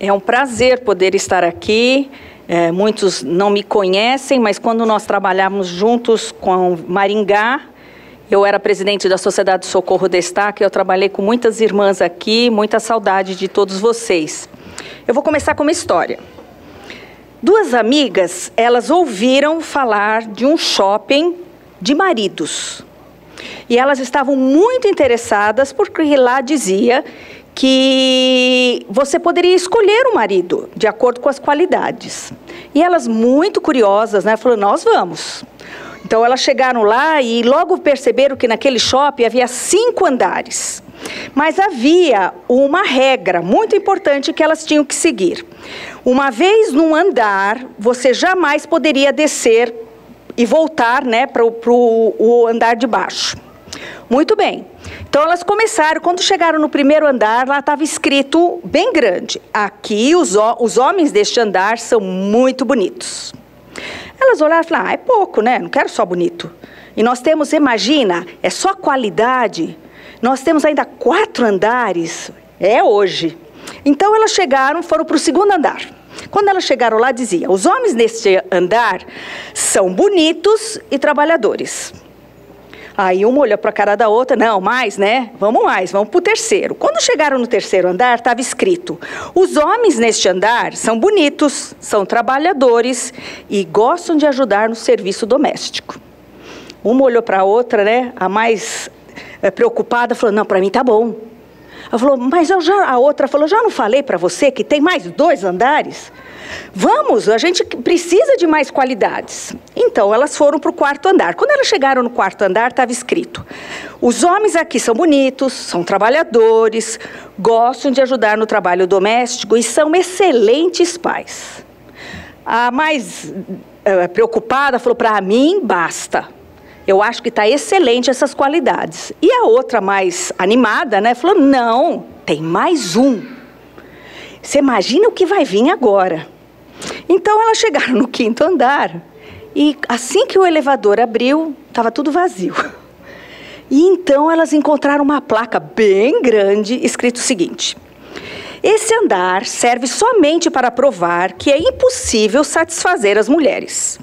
É um prazer poder estar aqui. Muitos não me conhecem, mas quando nós trabalhávamos juntos com Maringá, eu era presidente da Sociedade Socorro Destaque, eu trabalhei com muitas irmãs aqui, muita saudade de todos vocês. Eu vou começar com uma história. Duas amigas, elas ouviram falar de um shopping de maridos. E elas estavam muito interessadas porque lá dizia que você poderia escolher um marido de acordo com as qualidades. E elas, muito curiosas, né, falaram, nós vamos. Então elas chegaram lá e logo perceberam que naquele shopping havia 5 andares. Mas havia uma regra muito importante que elas tinham que seguir. Uma vez num andar, você jamais poderia descer e voltar, né, para o andar de baixo. Muito bem. Então elas começaram, quando chegaram no primeiro andar, lá estava escrito bem grande, aqui os homens deste andar são muito bonitos. Elas olharam e falaram, é pouco, né? Não quero só bonito. E nós temos, imagina, é só qualidade. Nós temos ainda 4 andares, é hoje. Então elas chegaram, foram para o segundo andar. Quando elas chegaram lá, dizia, os homens neste andar são bonitos e trabalhadores. Aí uma olhou para a cara da outra, não, mais, né? Vamos para o terceiro. Quando chegaram no terceiro andar, estava escrito, os homens neste andar são bonitos, são trabalhadores e gostam de ajudar no serviço doméstico. Uma olhou para a outra, né? A mais preocupada, falou, não, para mim tá bom. Ela falou, mas a outra falou, já não falei para você que tem mais 2 andares? Vamos, a gente precisa de mais qualidades. Então, elas foram para o 4º andar. Quando elas chegaram no 4º andar, estava escrito, os homens aqui são bonitos, são trabalhadores, gostam de ajudar no trabalho doméstico e são excelentes pais. A mais preocupada falou, para mim, basta. Eu acho que está excelente essas qualidades. E a outra mais animada, né, falou, não, tem mais um. Você imagina o que vai vir agora. Então, elas chegaram no 5º andar e assim que o elevador abriu, estava tudo vazio. E então, elas encontraram uma placa bem grande, escrito o seguinte, esse andar serve somente para provar que é impossível satisfazer as mulheres.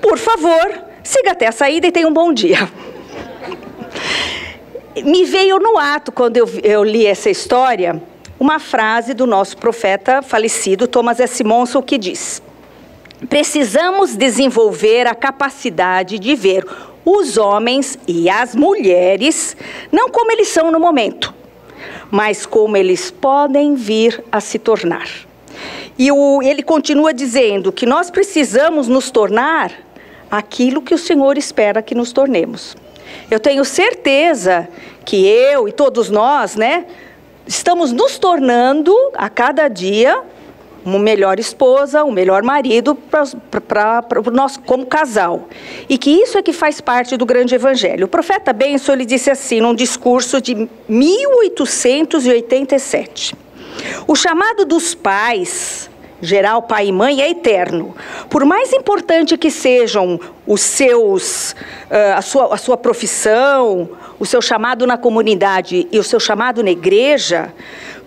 Por favor, siga até a saída e tenha um bom dia. Me veio no ato, quando eu li essa história, uma frase do nosso profeta falecido, Thomas S. Monson, que diz, precisamos desenvolver a capacidade de ver os homens e as mulheres, não como eles são no momento, mas como eles podem vir a se tornar. E ele continua dizendo que nós precisamos nos tornar aquilo que o Senhor espera que nos tornemos. Eu tenho certeza que eu e todos nós, né, estamos nos tornando, a cada dia, uma melhor esposa, um melhor marido para nós como casal. E que isso é que faz parte do grande evangelho. O profeta Benson, ele disse assim, num discurso de 1887. O chamado dos pais, geral pai e mãe, é eterno. Por mais importante que sejam os seus, a sua profissão, o seu chamado na comunidade e o seu chamado na igreja,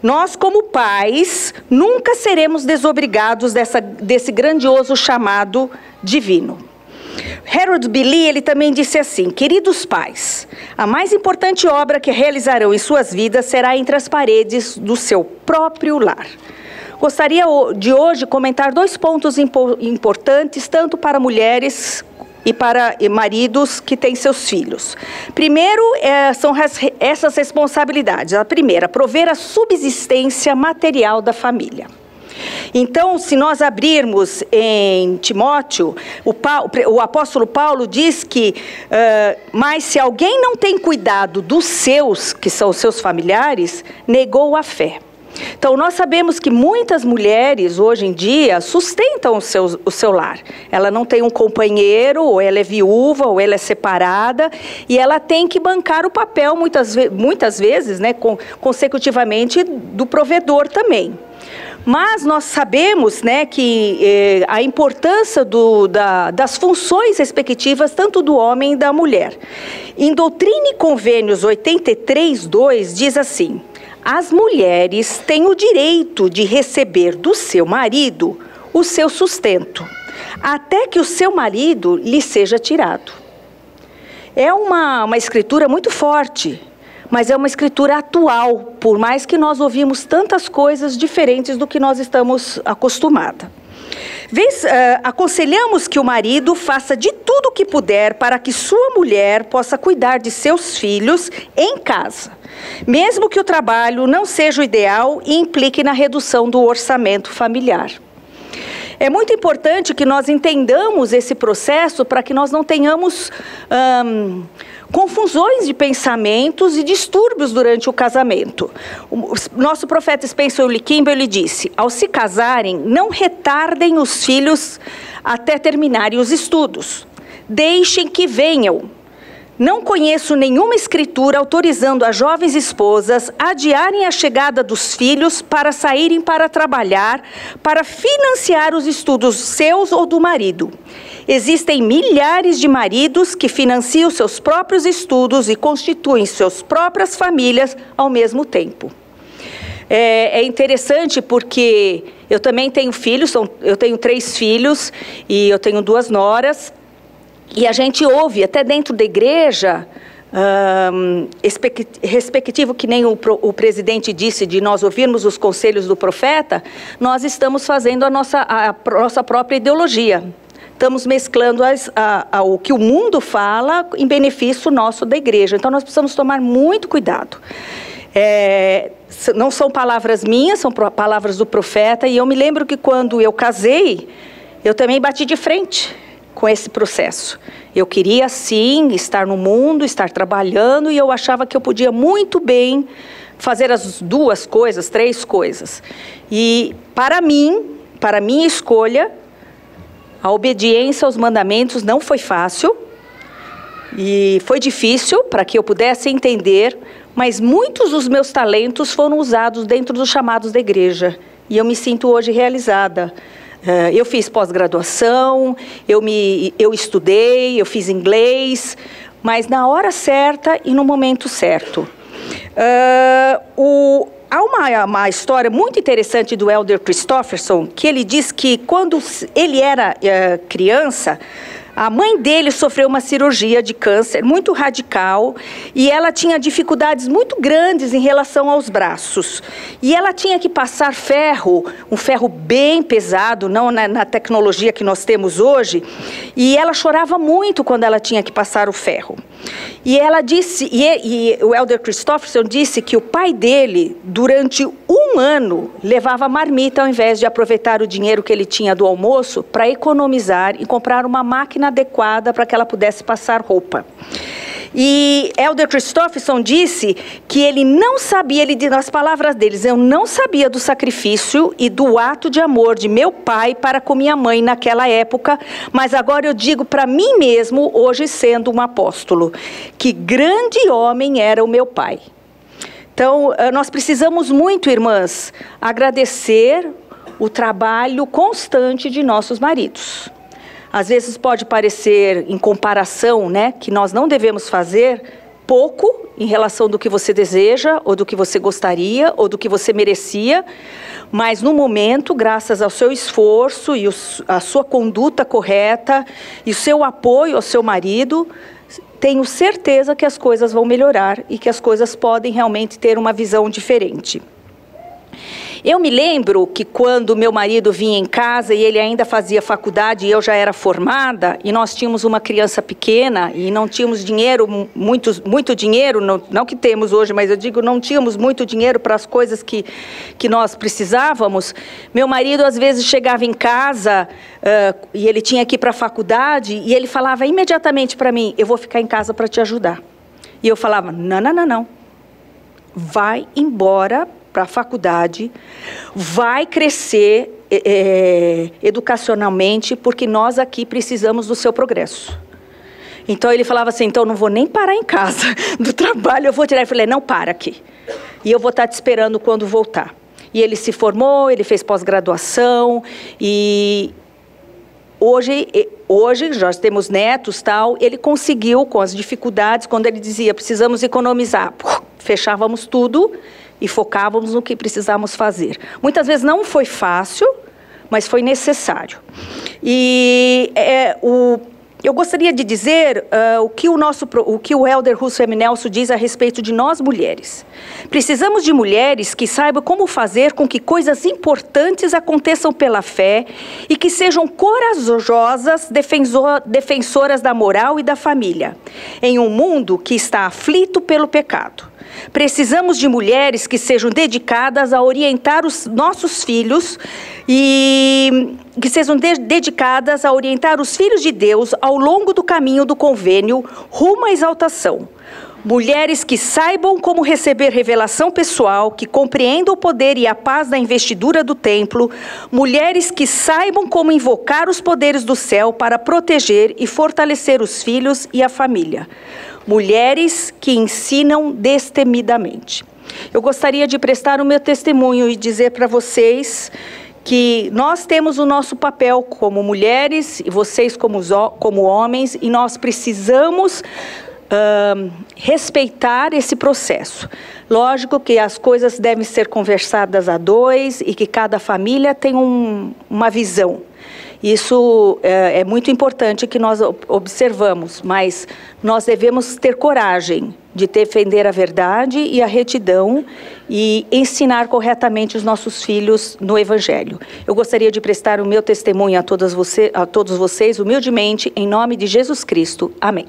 nós como pais nunca seremos desobrigados desse grandioso chamado divino. Harold B. Lee, ele também disse assim, queridos pais, a mais importante obra que realizarão em suas vidas será entre as paredes do seu próprio lar. Gostaria de hoje comentar 2 pontos importantes, tanto para mulheres e para maridos que têm seus filhos. Primeiro, são essas responsabilidades. A primeira, prover a subsistência material da família. Então, se nós abrirmos em Timóteo, o apóstolo Paulo diz que, mas se alguém não tem cuidado dos seus, que são os seus familiares, negou a fé. Então, nós sabemos que muitas mulheres, hoje em dia, sustentam o seu lar. Ela não tem um companheiro, ou ela é viúva, ou ela é separada, e ela tem que bancar o papel, muitas vezes, né, consecutivamente, do provedor também. Mas nós sabemos, né, que a importância das funções respectivas, tanto do homem e da mulher. Em Doutrina e Convênios 83:2, diz assim, as mulheres têm o direito de receber do seu marido o seu sustento, até que o seu marido lhe seja tirado. É uma escritura muito forte, mas é uma escritura atual, por mais que nós ouvimos tantas coisas diferentes do que nós estamos acostumados. Aconselhamos que o marido faça de tudo o que puder para que sua mulher possa cuidar de seus filhos em casa, mesmo que o trabalho não seja o ideal e implique na redução do orçamento familiar. É muito importante que nós entendamos esse processo para que nós não tenhamos confusões de pensamentos e distúrbios durante o casamento. O nosso profeta Spencer Lee Kimball, ele disse: ao se casarem, não retardem os filhos até terminarem os estudos. Deixem que venham. Não conheço nenhuma escritura autorizando as jovens esposas a adiarem a chegada dos filhos para saírem para trabalhar, para financiar os estudos seus ou do marido. Existem milhares de maridos que financiam seus próprios estudos e constituem suas próprias famílias ao mesmo tempo. É interessante porque eu também tenho filhos, eu tenho 3 filhos e eu tenho 2 noras. E a gente ouve, até dentro da igreja, respectivo que nem o presidente disse, de nós ouvirmos os conselhos do profeta, nós estamos fazendo a nossa própria ideologia. Estamos mesclando o que o mundo fala em benefício nosso da igreja. Então, nós precisamos tomar muito cuidado. Não são palavras minhas, são palavras do profeta. E eu me lembro que quando eu casei, eu também bati de frente com esse processo. Eu queria, sim, estar no mundo, estar trabalhando, e eu achava que eu podia muito bem fazer as 2 coisas, 3 coisas. E, para mim, para minha escolha, a obediência aos mandamentos não foi fácil, e foi difícil para que eu pudesse entender, mas muitos dos meus talentos foram usados dentro dos chamados da igreja, e eu me sinto hoje realizada. Eu fiz pós-graduação, eu estudei, eu fiz inglês, mas na hora certa e no momento certo. Há uma história muito interessante do Elder Christofferson, que ele diz que quando ele era criança, a mãe dele sofreu uma cirurgia de câncer muito radical e ela tinha dificuldades muito grandes em relação aos braços. E ela tinha que passar ferro, um ferro bem pesado, não na tecnologia que nós temos hoje, e ela chorava muito quando ela tinha que passar o ferro. E ela disse, e o Elder Christofferson disse que o pai dele, durante 1 ano, levava marmita ao invés de aproveitar o dinheiro que ele tinha do almoço para economizar e comprar uma máquina adequada para que ela pudesse passar roupa. E Elder Christofferson disse que ele não sabia, nas palavras deles, eu não sabia do sacrifício e do ato de amor de meu pai para com minha mãe naquela época, mas agora eu digo para mim mesmo, hoje sendo um apóstolo, que grande homem era o meu pai. Então, nós precisamos muito, irmãs, agradecer o trabalho constante de nossos maridos. Às vezes pode parecer, em comparação, né, que nós não devemos fazer pouco em relação do que você deseja, ou do que você gostaria, ou do que você merecia, mas no momento, graças ao seu esforço e a sua conduta correta, e o seu apoio ao seu marido, tenho certeza que as coisas vão melhorar e que as coisas podem realmente ter uma visão diferente. Eu me lembro que quando meu marido vinha em casa e ele ainda fazia faculdade e eu já era formada, e nós tínhamos uma criança pequena e não tínhamos dinheiro, muito dinheiro, não que temos hoje, mas eu digo, não tínhamos muito dinheiro para as coisas que nós precisávamos. Meu marido às vezes chegava em casa e ele tinha que ir para a faculdade e ele falava imediatamente para mim, eu vou ficar em casa para te ajudar. E eu falava, não, vai embora para a faculdade, vai crescer educacionalmente, porque nós aqui precisamos do seu progresso. Então ele falava assim, então não vou nem parar em casa do trabalho, eu vou tirar. Eu falei, não, para aqui. E eu vou estar te esperando quando voltar. E ele se formou, ele fez pós-graduação, e hoje já temos netos, tal, ele conseguiu, com as dificuldades, quando ele dizia, precisamos economizar, fechávamos tudo, e focávamos no que precisávamos fazer. Muitas vezes não foi fácil, mas foi necessário. E eu gostaria de dizer o que o Elder Russo M. Nelson diz a respeito de nós mulheres. Precisamos de mulheres que saibam como fazer com que coisas importantes aconteçam pela fé e que sejam corajosas defensoras da moral e da família, em um mundo que está aflito pelo pecado. Precisamos de mulheres que sejam dedicadas a orientar os nossos filhos e que sejam dedicadas a orientar os filhos de Deus ao longo do caminho do convênio rumo à exaltação. Mulheres que saibam como receber revelação pessoal, que compreendam o poder e a paz da investidura do templo. Mulheres que saibam como invocar os poderes do céu para proteger e fortalecer os filhos e a família. Mulheres que ensinam destemidamente. Eu gostaria de prestar o meu testemunho e dizer para vocês que nós temos o nosso papel como mulheres e vocês como homens, e nós precisamos respeitar esse processo. Lógico que as coisas devem ser conversadas a dois e que cada família tem uma visão. Isso é muito importante que nós observamos, mas nós devemos ter coragem de defender a verdade e a retidão e ensinar corretamente os nossos filhos no Evangelho. Eu gostaria de prestar o meu testemunho a todos vocês, humildemente, em nome de Jesus Cristo. Amém.